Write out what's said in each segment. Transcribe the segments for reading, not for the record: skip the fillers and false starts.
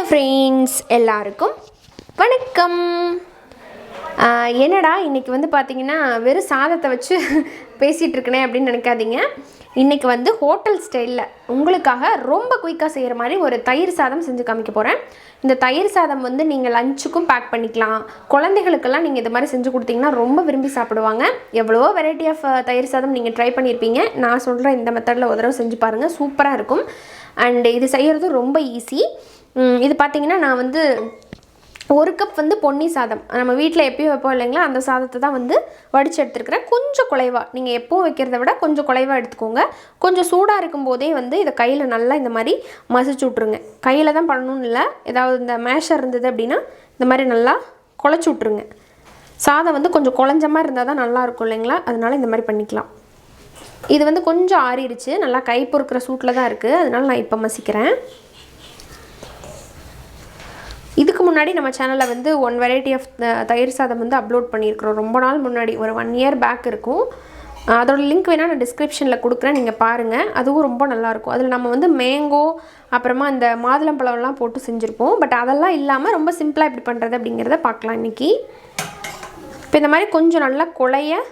Friends எல்லாருக்கும் வணக்கம். என்னடா இன்றைக்கி வந்து பார்த்திங்கன்னா வெறும் சாதத்தை வச்சு பேசிகிட்டு இருக்கனே அப்படின்னு நினைக்காதீங்க. இன்றைக்கி வந்து ஹோட்டல் ஸ்டைலில் உங்களுக்காக ரொம்ப குயிக்காக செய்கிற மாதிரி ஒரு தயிர் சாதம் செஞ்சு காமிக்க போகிறேன். இந்த தயிர் சாதம் வந்து நீங்கள் லஞ்சுக்கும் பேக் பண்ணிக்கலாம். குழந்தைகளுக்கெல்லாம் நீங்கள் இது மாதிரி செஞ்சு கொடுத்தீங்கன்னா ரொம்ப விரும்பி சாப்பிடுவாங்க. எவ்வளவோ வெரைட்டி ஆஃப் தயிர் சாதம் நீங்கள் ட்ரை பண்ணியிருப்பீங்க. நான் சொல்கிற இந்த மெத்தடில் ஒரு தடவை செஞ்சு பாருங்கள், சூப்பராக இருக்கும். அண்ட் இது செய்கிறது ரொம்ப ஈஸி. இது பார்த்திங்கன்னா நான் வந்து 1 கப் வந்து பொன்னி சாதம் நம்ம வீட்டில் எப்பயும் வைப்போம் இல்லைங்களா, அந்த சாதத்தை தான் வந்து வடித்து எடுத்துருக்கிறேன். கொஞ்சம் குலைவாக, நீங்கள் எப்போவும் வைக்கிறத விட கொஞ்சம் குலைவாக எடுத்துக்கோங்க. கொஞ்சம் சூடாக இருக்கும் போதே வந்து இதை கையில் நல்லா இந்த மாதிரி மசிச்சு விட்ருங்க. கையில் தான் பண்ணணும்னு இல்லை, ஏதாவது இந்த மேஷர் இருந்தது அப்படின்னா இந்த மாதிரி நல்லா குழச்சி விட்ருங்க. சாதம் வந்து கொஞ்சம் குழஞ்ச மாதிரி இருந்தால் தான் நல்லாயிருக்கும் இல்லைங்களா, அதனால் இந்த மாதிரி பண்ணிக்கலாம். இது வந்து கொஞ்சம் ஆறிடுச்சு, நல்லா கை பொறுக்கிற சூட்டில் தான் இருக்குது, அதனால் நான் இப்போ மசிக்கிறேன். இதுக்கு முன்னாடி நம்ம சேனலில் வந்து 1 வெரைட்டி ஆஃப் தயிர் சாதம் வந்து அப்லோட் பண்ணியிருக்கிறோம். ரொம்ப நாள் முன்னாடி, ஒரு 1 இயர் பேக் இருக்கும். அதோட லிங்க் வேணால் நான் டிஸ்கிரிப்ஷனில் கொடுக்குறேன், நீங்கள் பாருங்கள். அதுவும் ரொம்ப நல்லாயிருக்கும். அதில் நம்ம வந்து மேங்கோ அப்புறமா இந்த மாதுளம்பழம்லாம் போட்டு செஞ்சுருப்போம். பட் அதெல்லாம் இல்லாமல் ரொம்ப சிம்பிளாக எப்படி பண்ணுறது அப்படிங்கிறத பார்க்கலாம் இன்றைக்கி. இப்போ இந்த மாதிரி கொஞ்சம் நல்லா குழைய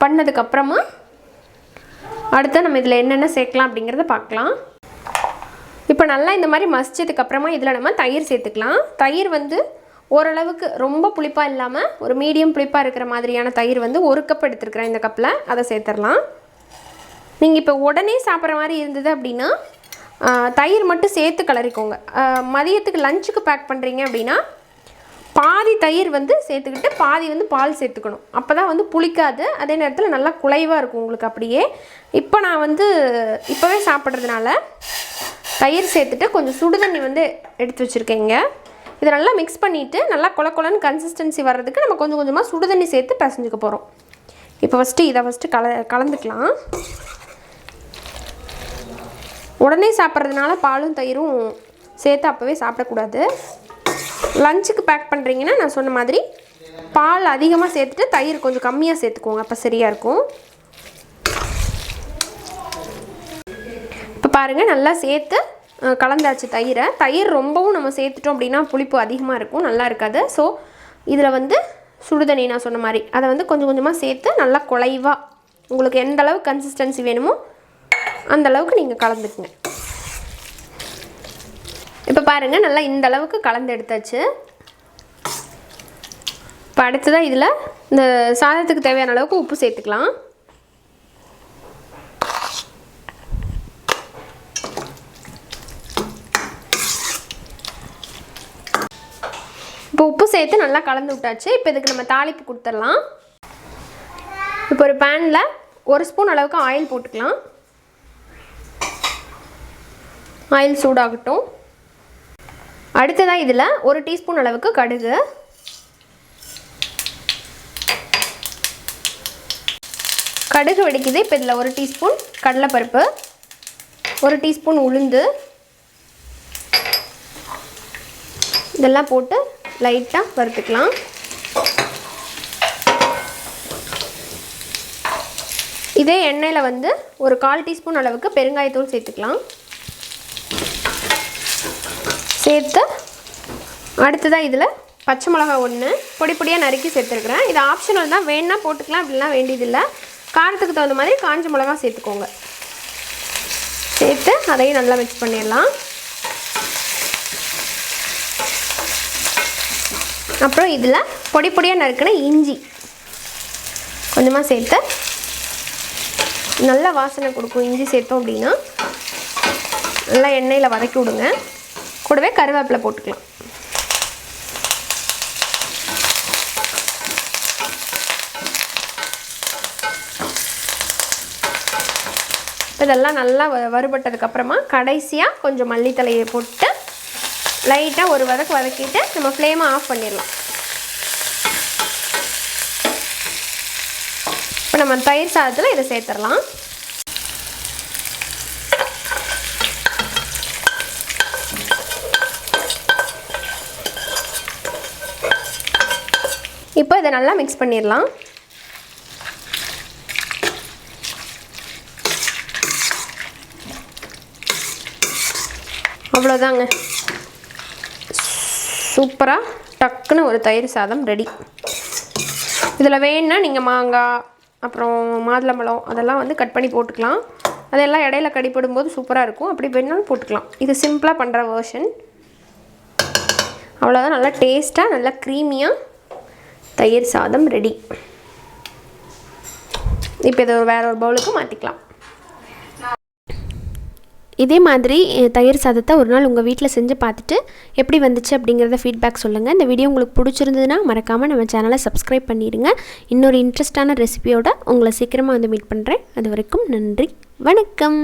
பண்ணதுக்கப்புறமா அடுத்து நம்ம இதில் என்னென்ன சேர்க்கலாம் அப்படிங்கிறத பார்க்கலாம். இப்போ நல்லா இந்த மாதிரி மசிச்சதுக்கப்புறமா இதில் நம்ம தயிர் சேர்த்துக்கலாம். தயிர் வந்து ஓரளவுக்கு ரொம்ப புளிப்பாக இல்லாமல் ஒரு மீடியம் புளிப்பாக இருக்கிற மாதிரியான தயிர் வந்து 1 கப் எடுத்துருக்கிறேன். இந்த கப்பில் அதை சேர்த்துடலாம். நீங்கள் இப்போ உடனே சாப்பிட்ற மாதிரி இருந்தது அப்படின்னா தயிர் மட்டும் சேர்த்து கிளறிக்கோங்க. மதியத்துக்கு லஞ்சுக்கு பேக் பண்ணுறீங்க அப்படின்னா பாதி தயிர் வந்து சேர்த்துக்கிட்டு பாதி வந்து பால் சேர்த்துக்கணும். அப்போ தான் வந்து புளிக்காது, அதே நேரத்தில் நல்லா குலைவாக இருக்கும் உங்களுக்கு அப்படியே. இப்போ நான் வந்து இப்போவே சாப்பிட்றதுனால தயிர் சேர்த்துட்டு கொஞ்சம் சுடுதண்ணி வந்து எடுத்து வச்சுருக்கேங்க. இதை நல்லா மிக்ஸ் பண்ணிவிட்டு நல்லா கொலன்னு கன்சிஸ்டன்சி வர்றதுக்கு நம்ம கொஞ்சம் கொஞ்சமாக சுடுதண்ணி சேர்த்து பிசைஞ்சுக்க போகிறோம். இப்போ இதை கலந்துக்கலாம். உடனே சாப்பிட்றதுனால பாலும் தயிரும் சேர்த்து அப்போவே சாப்பிடக்கூடாது. லஞ்சுக்கு பேக் பண்ணுறீங்கன்னா நான் சொன்ன மாதிரி பால் அதிகமாக சேர்த்துட்டு தயிர் கொஞ்சம் கம்மியாக சேர்த்துக்கோங்க, அப்போ சரியாக இருக்கும். இப்போ பாருங்கள், நல்லா சேர்த்து கலந்தாச்சு தயிரை. தயிர் ரொம்பவும் நம்ம சேர்த்துட்டோம் அப்படின்னா புளிப்பு அதிகமாக இருக்கும், நல்லா இருக்காது. ஸோ இதில் வந்து சுடுதண்ணி நான் சொன்ன மாதிரி அதை வந்து கொஞ்சம் கொஞ்சமாக சேர்த்து நல்லா குலைவாக உங்களுக்கு எந்த அளவுக்கு கன்சிஸ்டன்சி வேணுமோ அந்த அளவுக்கு நீங்கள் கலந்துக்குங்க. இப்போ பாருங்கள், நல்லா இந்த அளவுக்கு கலந்து எடுத்தாச்சு. இப்போ அடுத்ததாக இதில் இந்த சாதத்துக்கு தேவையான அளவுக்கு உப்பு சேர்த்துக்கலாம். இப்போ உப்பு சேர்த்து நல்லா கலந்து விட்டாச்சு. இப்போ இதுக்கு நம்ம தாளிப்பு கொடுத்துடலாம். இப்போ ஒரு பேனில் 1 ஸ்பூன் அளவுக்கு ஆயில் போட்டுக்கலாம். ஆயில் சூடாகட்டும். அடுத்ததாக இதில் 1 டீஸ்பூன் அளவுக்கு கடுகு, கடுகு வெடிக்குது. இப்போ இதில் 1 டீஸ்பூன் கடலைப்பருப்பு, 1 டீஸ்பூன் உளுந்து, இதெல்லாம் போட்டு லைட்டாக வறுத்துக்கலாம். இதே எண்ணெயில் வந்து ஒரு 1/4 டீஸ்பூன் அளவுக்கு பெருங்காயத்தூள் சேர்த்துக்கலாம். சேர்த்து அடுத்ததாக இதில் பச்சை மிளகா 1 பொடியாக நறுக்கி சேர்த்துருக்குறேன். இது ஆப்ஷனல் தான், வேணுன்னா போட்டுக்கலாம், அப்படிலாம் வேண்டியதில்லை. காரத்துக்கு தகுந்த மாதிரி காஞ்ச மிளகா சேர்த்துக்கோங்க. சேர்த்து அதையும் நல்லா மிக்ஸ் பண்ணிடலாம். அப்புறம் இதில் பொடியாக நறுக்கின இஞ்சி கொஞ்சமாக சேர்த்து நல்லா வாசனை கொடுக்கும். இஞ்சி சேர்த்தோம் அப்படின்னா நல்லா எண்ணெயில் வதக்கி விடுங்க. கூடவே கருவேப்பிலை போட்டுக்கலாம். இதெல்லாம் நல்லா வறுபட்டதுக்கப்புறமா கடைசியாக கொஞ்சம் மல்லித்தலையை போட்டு லைட்டாக ஒரு வதக்கிட்டு நம்ம ஃப்ளேமை ஆஃப் பண்ணிடலாம். இப்போ நம்ம தயிர் சாதத்தில் இதை சேர்த்துடலாம். இப்போ இதை நல்லா மிக்ஸ் பண்ணிடலாம். அவ்வளோதாங்க. சூப்பராக டக்குன்னு ஒரு தயிர் சாதம் ரெடி. இதில் வேணுன்னா நீங்கள் மாங்காய் அப்புறம் மாதுளம்பழம் அதெல்லாம் வந்து கட் பண்ணி போட்டுக்கலாம். அதெல்லாம் இடையில கடிப்படும் போது சூப்பராக இருக்கும். அப்படி வேணாலும் போட்டுக்கலாம். இது சிம்பிளாக பண்ணுற வேர்ஷன். அவ்வளோதான். நல்லா டேஸ்ட்டாக நல்லா க்ரீமியாக தயிர் சாதம் ரெடி. இப்போ இதை வேற ஒரு பவுலுக்கு மாற்றிக்கலாம். இதே மாதிரி தயிர் சாதத்தை ஒரு நாள் உங்கள் வீட்டில் செஞ்சு பார்த்துட்டு எப்படி வந்துச்சு அப்படிங்கிறத ஃபீட்பேக் சொல்லுங்கள். இந்த வீடியோ உங்களுக்கு பிடிச்சிருந்ததுன்னா மறக்காமல் நம்ம சேனலை சப்ஸ்கிரைப் பண்ணிடுங்க. இன்னொரு இன்ட்ரெஸ்டான ரெசிபியோட உங்களை சீக்கிரமாக வந்து மீட் பண்ணுறேன். அது வரைக்கும் நன்றி, வணக்கம்.